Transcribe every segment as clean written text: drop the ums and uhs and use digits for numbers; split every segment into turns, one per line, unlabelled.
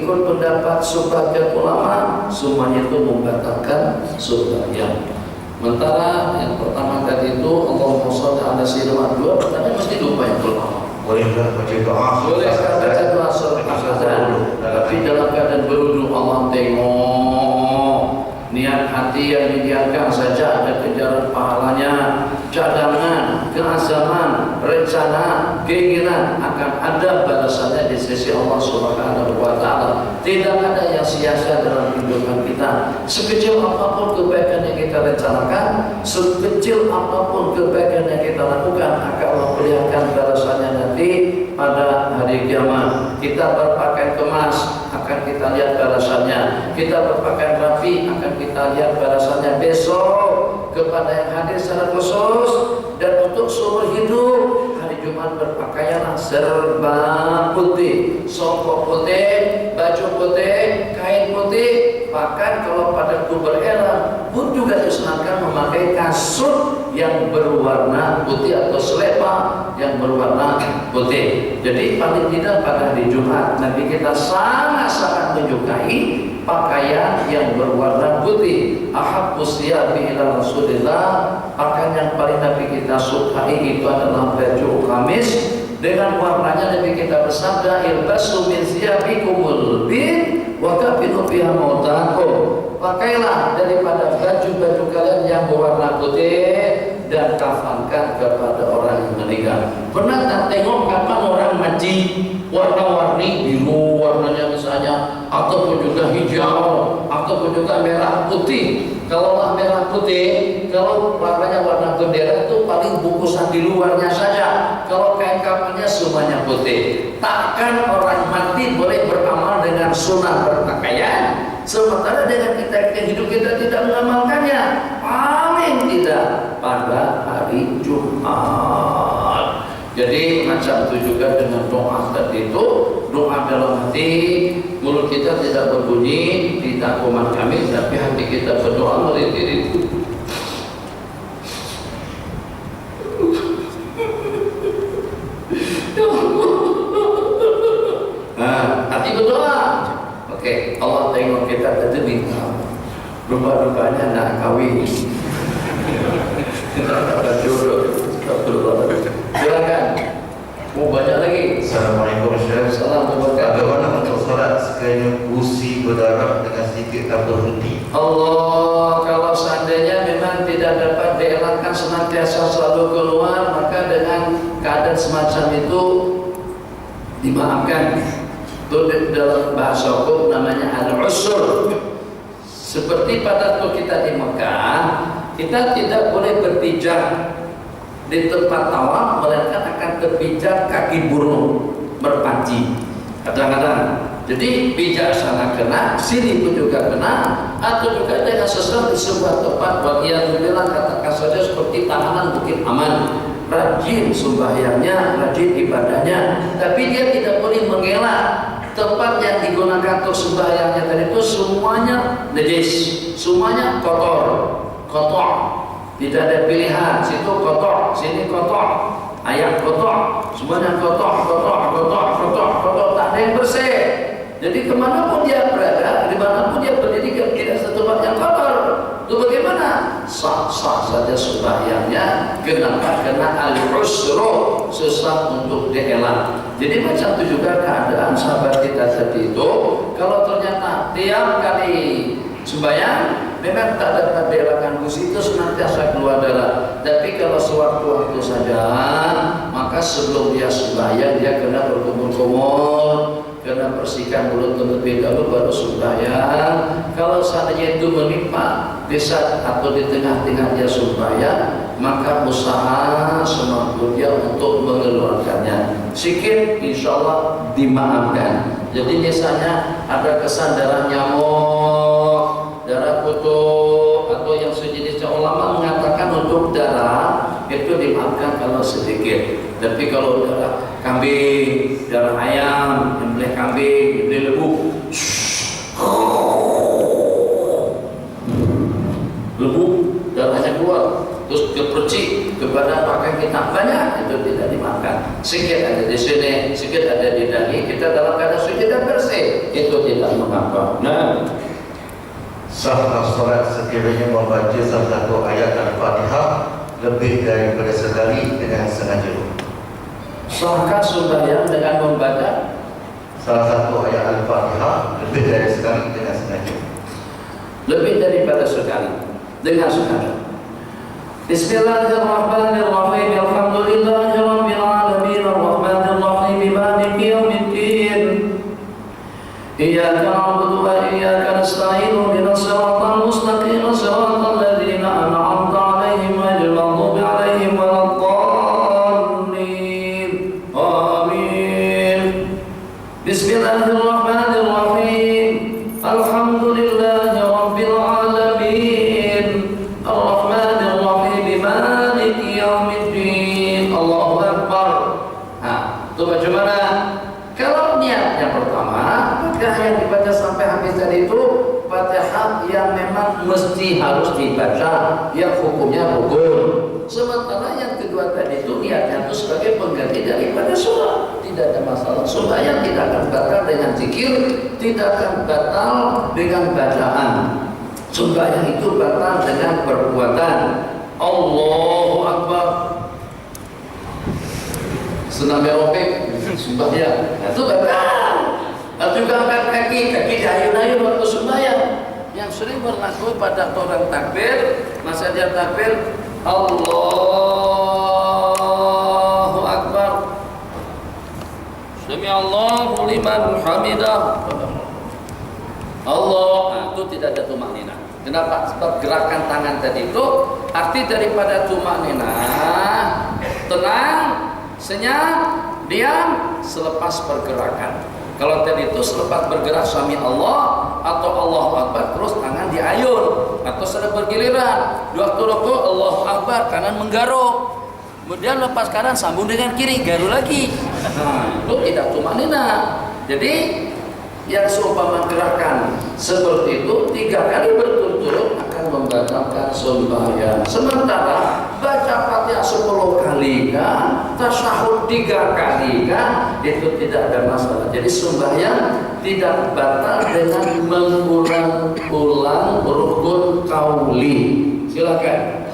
mengikut pendapat sebagian ulama, semuanya itu membatalkan sembahyang. Sementara yang pertama tadi itu Allahumma sholli ala sayyidina dua, pertanyaan mesti lupa yang pertama.
Bolehkah baca doa?
Bolehkah baca doa setelah azan? Tapi dalam keadaan berwudu, Allah tengok niat hati yang didiamkan saja, ada kejaran pahalanya, cadangan, keazaman, rencana, keinginan akan ada balasannya di sisi Allah Subhanahu wa Ta'ala. Tidak ada yang sia-sia dalam kehidupan kita. Sekecil apapun kebaikan yang kita rencanakan, sekecil apapun kebaikan yang kita lakukan, akan Allah perlihatkan balasannya nanti pada hari kiamat. Kita berpakaian kemas, akan kita lihat balasannya. Kita berpakaian rapi, akan kita lihat balasannya besok. Kepada yang hadir secara khusus dan untuk seumur hidup, hari Jumat berpakaian serba putih, songkok putih, baju putih, kain putih. Bahkan kalau pada kubur ihram pun juga disunahkan memakai kasut yang berwarna putih atau selepa yang berwarna putih. Jadi paling tidak pada hari Jumat Nabi kita sangat-sangat menyukai pakaian yang berwarna putih. Ahabbus thiyabi ila Rasulillah, pakaian yang paling Nabi kita sukai itu adalah baju gamis dengan warnanya. Nabi kita bersabda, ilbasu min thiyabikumul bid wa kafinu fiha mautakum. Pakailah daripada baju-baju kalian yang berwarna putih dan kafankan kepada orang yang meninggal. Pernah tak tengok kapan orang mati warna-warni biru warnanya misalnya, ataupun juga hijau, ataupun juga merah putih. Kalau merah putih, kalau warnanya warna bendera itu paling bungkusan di luarnya saja. Kalau kain kafannya semuanya putih. Takkan orang mati boleh beramal dengan sunnah berpakaian, sementara dengan hidup kita tidak mengamalkannya, paling tidak pada hari Jumat. Jadi macam itu juga dengan doa tadi itu, doa dalam hati, mulut kita tidak berbunyi, tidak kumat kami, tapi hati kita berdoa melirik itu. Nah, hati berdoa. Oke, Allah tengok kita tadi minta, rupa-rupanya nak kawin. Kita dapat jodoh. Silakan. Mau banyak lagi.
Assalamualaikum Ustaz.
Assalamualaikum.
Bagaimana untuk salat sekiranya busi berdarah dengan sedikit tak berhenti?
Allah, kalau seandainya memang tidak dapat dielakkan senantiasa selalu keluar, maka dengan keadaan semacam itu dimaafkan. Itu dalam bahasa hukum namanya al-usur. Seperti pada waktu kita di Mekah, kita tidak boleh berpijak di tempat tawaf, melainkan akan terpijak kaki burung berpanci kadang-kadang. Jadi pijak sana kena, sini pun juga kena, atau juga dengan sesuatu di sebuah tempat bagian bilang katakan saja seperti tahanan bukit aman, rajin sembahyangnya, rajin ibadahnya, tapi dia tidak boleh mengelak. Tempat yang digunakan untuk sembahyangnya tadi itu semuanya najis, semuanya kotor. Tidak ada pilihan, situ kotor, sini kotor, ayam kotor, semuanya kotor, tak ada yang bersih. Jadi kemanapun dia berada, dimanapun dia berdiri, tidak satu tempat yang kotor. Itu bagaimana? Sah-sah saja sembahyangnya. Kenapa? Karena al-usru, susah untuk dielak. Jadi macam itu juga keadaan sahabat kita tadi itu. Kalau ternyata tiap kali sembahyang memang tak dapat dielakkan busi itu senantiasa keluar darah. Tapi kalau sewaktu-waktu saja, maka sebelum dia sembahyang dia kena berkumur-kumur, kena bersihkan mulut terlebih dahulu baru sembahyang. Kalau seandainya itu menimpa di saat atau di tengah-tengah dia sembahyang, maka usaha semampu dia untuk mengeluarkannya. Sikit insya Allah dimaafkan. Jadi misalnya ada kesan darah nyamuk, darah kutu, atau yang sejenisnya, ulama mengatakan untuk darah itu dimaafkan kalau sedikit. Tapi kalau darah kambing, darah ayam, nyembelih kambing, nyembelih lembu, darahnya keluar, terus kepercik kepada pakaian kita banyak, itu tidak dimaafkan. Sedikit ada di sini, sedikit ada di dahi, kita dalam keadaan suci dan bersih, itu tidak mengapa. Nah,
Sahkah solat sekiranya membaca salah satu ayat Al-Fatihah lebih daripada sekali dengan sengaja?
sahkah sembahyang dengan membaca
Salah satu ayat Al-Fatihah lebih dari sekali dengan sengaja?
lebih daripada sekali dengan sengaja? Bismillahirrahmanirrahim. Alhamdulillahirabbil alamin arrahmanirrahim maliki yaumiddin. Iyyaka na'budu wa iyyaka nasta'in ihdinas siratal mustaqim siratal ladzina an'amta 'alaihim ghairil maghdubi 'alaihim waladdallin. Amin. Bismillahirrahmanirrahim. Alhamdulillahirabbil alamin arrahmanirrahim maliki yaumiddin. Allahu akbar. Nah, itu bagaimana? Kalau niat yang pertama, maka yang dibaca sampai habis tadi itu Fatihah yang memang mesti harus dibaca, yang hukumnya rukun. Sementara yang kedua tadi itu niatnya itu sebagai pengganti daripada sholat, tidak ada masalah. Sembahyang tidak akan batal dengan zikir, tidak akan batal dengan bacaan. Sembahyang itu batal dengan perbuatan. Allahu Akbar. Senam aerobik sembahyang itu batal. Atau juga angkat kaki diayun-ayun waktu sembahyang. Yang sering berlaku pada orang takbir, masa dia takbir Allahu Akbar, Sami Allahu liman hamidah, Allah. Nah, itu tidak ada tumakninah. Kenapa? Sebab gerakan tangan tadi itu arti daripada tumakninah, tenang, senyap, diam selepas pergerakan. Kalau tadi itu selepas bergerak Sami Allah atau Allahu Akbar terus tangan diayun atau sedang bergiliran. Di waktu rukuk Allahu Akbar kanan menggaruk. Kemudian lepas kanan sambung dengan kiri garuk lagi. Nah, itu tidak tumakninah. Jadi yang seumpama gerakan seperti itu 3 kali berturut-turut akan membatalkan sembahyang. Sementara baca Fatihah 10 kali kan, tasyahud 3 kali kan, itu tidak ada masalah. Jadi sembahyang tidak batal dengan mengulang-ulang rukun qauli. Silakan.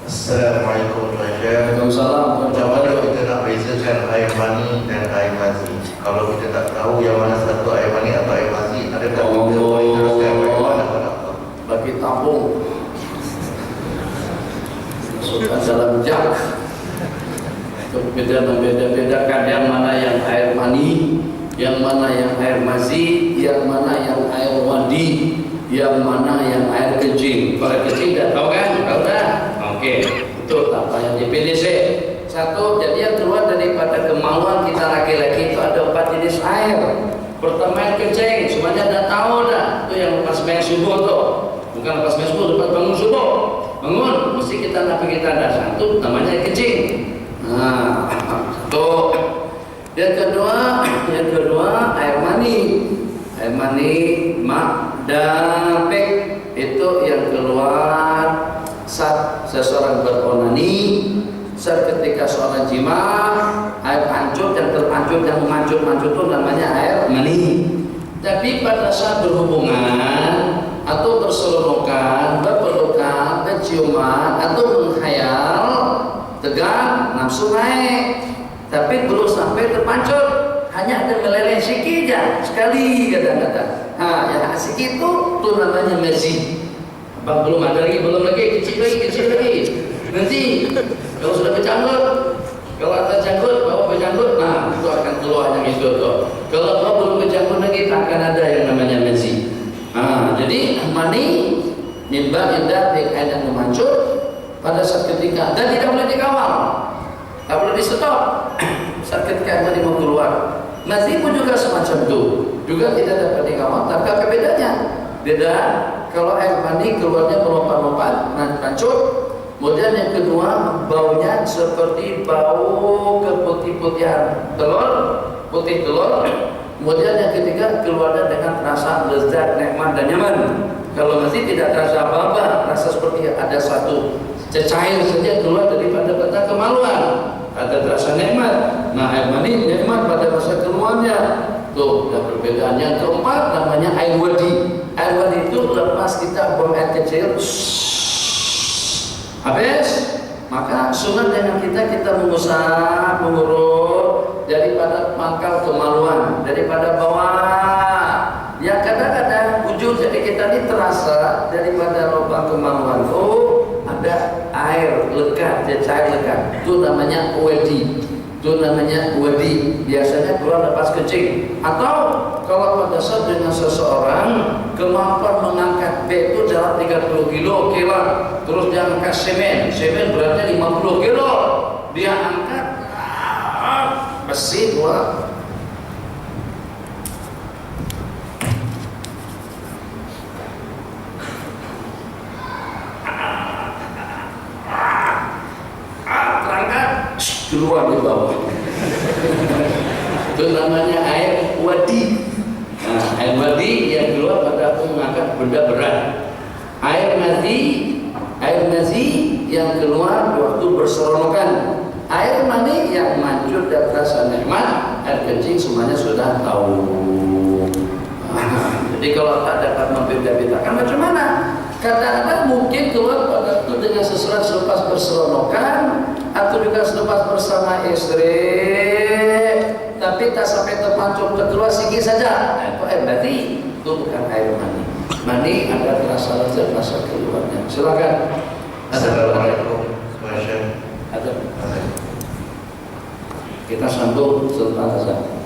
Assalamualaikum warahmatullahi wabarakatuh. Bagaimana kita nak bezakan air mani dan air mazi? Kalau kita tak tahu yang mana satu air mani atau air mazi, adakah kita boleh teruskan bagaimana?
Bagi tampung masukkan dalam jak, beda-bedakan yang mana yang air mani, yang mana yang air mazi, yang mana yang air wadi, yang mana yang air kencing. Kalau kencing dah tahu kan? Tahu dah? Oke, itu apa yang dipilih sih? Satu, jadi yang keluar daripada kemaluan kita laki-laki itu ada 4 jenis air. Pertama yang kencing, semuanya dah tahu dah. Itu yang lepas main subuh tuh. Bukan lepas main subuh, lepas bangun subuh. Bangun, mesti kita nak pergi tanda satu, namanya kencing. Nah, tuh. Yang kedua air mani. Air mani, mak, dapek itu yang keluar saat seseorang beronani, saat ketika seorang jima, air pancut yang terpancut, yang mancut-mancut itu namanya air mani. Tapi pada saat berhubungan atau berseronokan, berpelukan, penciuman atau menghayal, tegang, nafsu naik, tapi belum sampai terpancut, hanya ada meleleh sikit aja, sekali kata-kata. Nah, yang asik itu tuh namanya mazi. Bang, belum ada lagi, kecil lagi. Nanti kalau sudah berjanggut, kalau ada janggut, bawa berjanggut, nah itu akan keluar yang itu tuh. Kalau bawa belum berjanggut lagi, tak akan ada yang namanya mazi. Nah, jadi mani, nimba, indah, air yang memancut pada saat ketika, dan tidak boleh dikawal, tak boleh di stop saat ketika mani mau keluar. Mazi pun juga semacam itu, juga tidak dapat dikawal. Tapi apa bedanya? Beda. Kalau air mani keluarnya melompat-lompat, pancut. Kemudian yang kedua, baunya seperti bau keputih-putihan telur, putih telur. Kemudian yang ketiga, keluarnya dengan rasa lezat, nikmat dan nyaman. Kalau masih tidak terasa apa-apa, rasa seperti ada satu cecair saja keluar daripada batang kemaluan, ada rasa nikmat. Nah, air mani nikmat pada masa keluarnya. Tuh, dan perbedaan yang keempat namanya air wadi. Air wadi itu lepas kita buang air kecil, habis, maka sunat dengan kita mengusap, mengurut daripada pangkal kemaluan, daripada bawah. Yang kadang-kadang ujung jadi kita ini terasa daripada lubang kemaluan. Oh, ada air lekat, cair lekat. Itu namanya wadi. Itu namanya wadi, biasanya keluar lepas kencing. Atau kalau pada saat dengan seseorang kemampuan mengangkat beg itu dalam 30 kilo, oke lah. Terus dia angkat semen beratnya 50 kilo, dia angkat besi keluar. Keluar di bawah. Itu namanya air wadi. Nah, air wadi yang keluar pada aku mengangkat benda berat. Air nazi yang keluar waktu berseronokan. Air mani yang manjur dan rasa nikmat. Air kencing semuanya sudah tahu. Jadi kalau tak dapat membeda-bedakan macam mana? Kadang-kadang mungkin keluar pada itu dengan sesuatu selepas berseronokan atau juga selepas bersama istri, tapi tak sampai terpancung keluar sikit saja. Nah, itu air mani, itu bukan air mani. Mani ada terasa lezat rasa keluarnya. Silakan.
Assalamualaikum. Masya.
Ada. Kita sambung setelah azan.